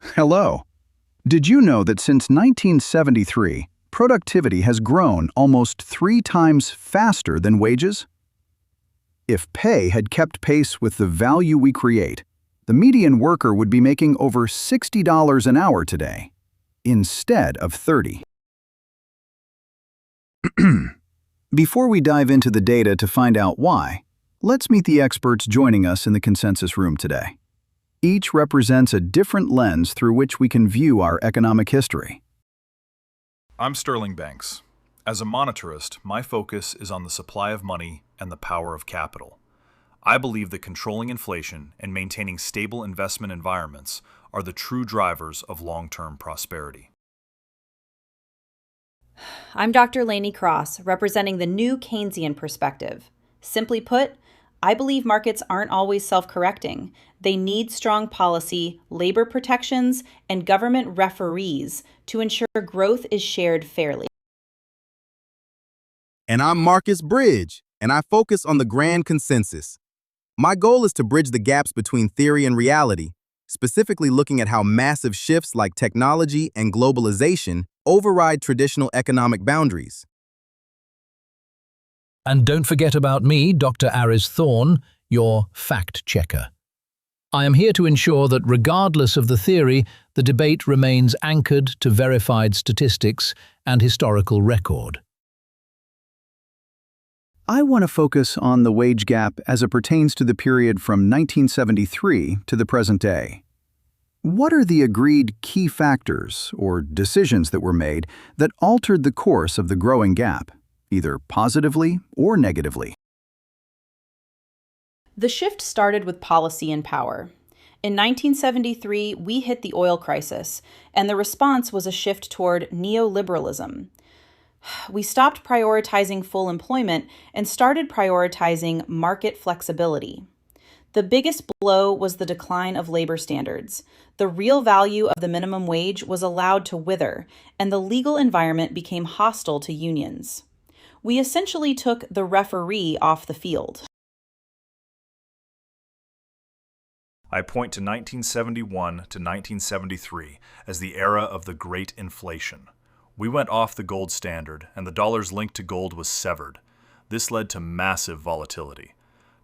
Hello. Did you know that since 1973, productivity has grown almost 3 times faster than wages? If pay had kept pace with the value we create, the median worker would be making over $60 an hour today, instead of 30. Before we dive into the data to find out why, let's meet the experts joining us in the consensus room today. Each represents a different lens through which we can view our economic history. I'm Sterling Banks. As a monetarist, my focus is on the supply of money and the power of capital. I believe that controlling inflation and maintaining stable investment environments are the true drivers of long-term prosperity. I'm Dr. Lainey Cross, representing the new Keynesian perspective. Simply put, I believe markets aren't always self-correcting. They need strong policy, labor protections, and government referees to ensure growth is shared fairly. And I'm Marcus Bridge, and I focus on the grand consensus. My goal is to bridge the gaps between theory and reality, specifically looking at how massive shifts like technology and globalization override traditional economic boundaries. And don't forget about me, Dr. Aris Thorne, your fact-checker. I am here to ensure that regardless of the theory, the debate remains anchored to verified statistics and historical record. I want to focus on the wage gap as it pertains to the period from 1973 to the present day. What are the agreed key factors or decisions that were made that altered the course of the growing gap, either positively or negatively? The shift started with policy and power. In 1973, we hit the oil crisis, and the response was a shift toward neoliberalism. We stopped prioritizing full employment and started prioritizing market flexibility. The biggest blow was the decline of labor standards. The real value of the minimum wage was allowed to wither, and the legal environment became hostile to unions. We essentially took the referee off the field. I point to 1971 to 1973 as the era of the Great Inflation. We went off the gold standard, and the dollar's link to gold was severed. This led to massive volatility.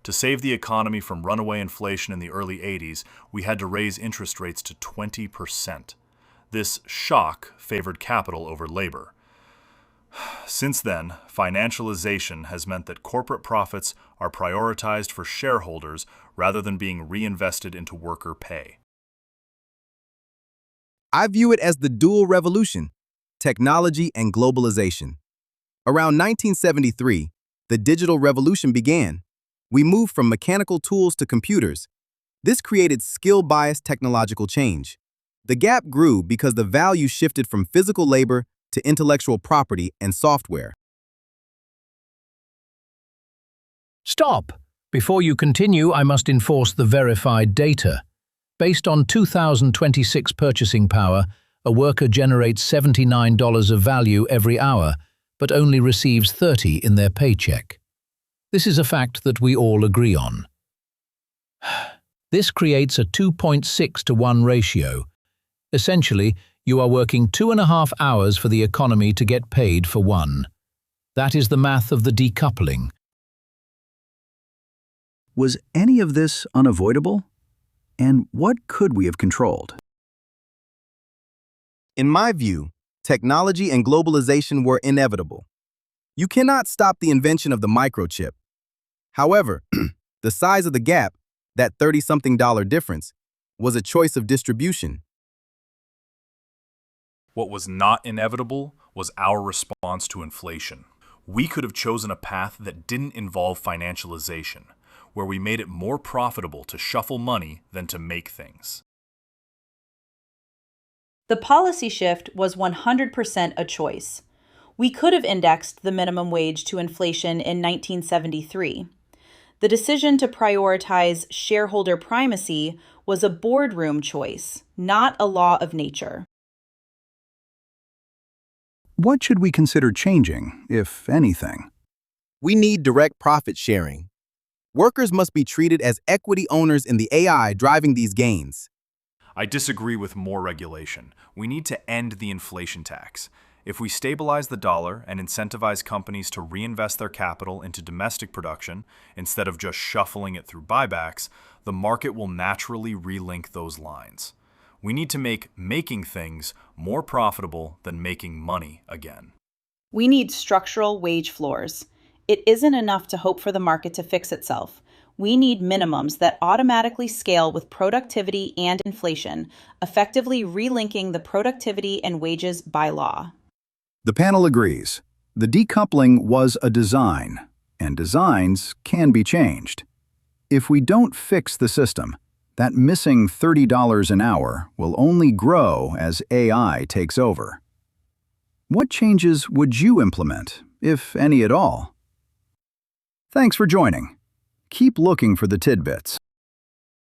To save the economy from runaway inflation in the early 80s, we had to raise interest rates to 20%. This shock favored capital over labor. Since then, financialization has meant that corporate profits are prioritized for shareholders rather than being reinvested into worker pay. I view it as the dual revolution, technology and globalization. Around 1973, the digital revolution began. We moved from mechanical tools to computers. This created skill-biased technological change. The gap grew because the value shifted from physical labor to intellectual property and software. Stop! Before you continue, I must enforce the verified data. Based on 2026 purchasing power, a worker generates $79 of value every hour, but only receives $30 in their paycheck. This is a fact that we all agree on. This creates a 2.6 to 1 ratio. Essentially, you are working 2.5 hours for the economy to get paid for 1. That is the math of the decoupling. Was any of this unavoidable? And what could we have controlled? In my view, technology and globalization were inevitable. You cannot stop the invention of the microchip. However, the size of the gap, that $30-something difference, was a choice of distribution. What was not inevitable was our response to inflation. We could have chosen a path that didn't involve financialization, where we made it more profitable to shuffle money than to make things. The policy shift was 100% a choice. We could have indexed the minimum wage to inflation in 1973. The decision to prioritize shareholder primacy was a boardroom choice, not a law of nature. What should we consider changing, if anything? We need direct profit sharing. Workers must be treated as equity owners in the AI driving these gains. I disagree with more regulation. We need to end the inflation tax. If we stabilize the dollar and incentivize companies to reinvest their capital into domestic production instead of just shuffling it through buybacks, the market will naturally relink those lines. We need to make making things more profitable than making money again. We need structural wage floors. It isn't enough to hope for the market to fix itself. We need minimums that automatically scale with productivity and inflation, effectively relinking the productivity and wages by law. The panel agrees. The decoupling was a design, and designs can be changed. If we don't fix the system, that missing $30 an hour will only grow as AI takes over. What changes would you implement, if any at all? Thanks for joining. Keep looking for the tidbits.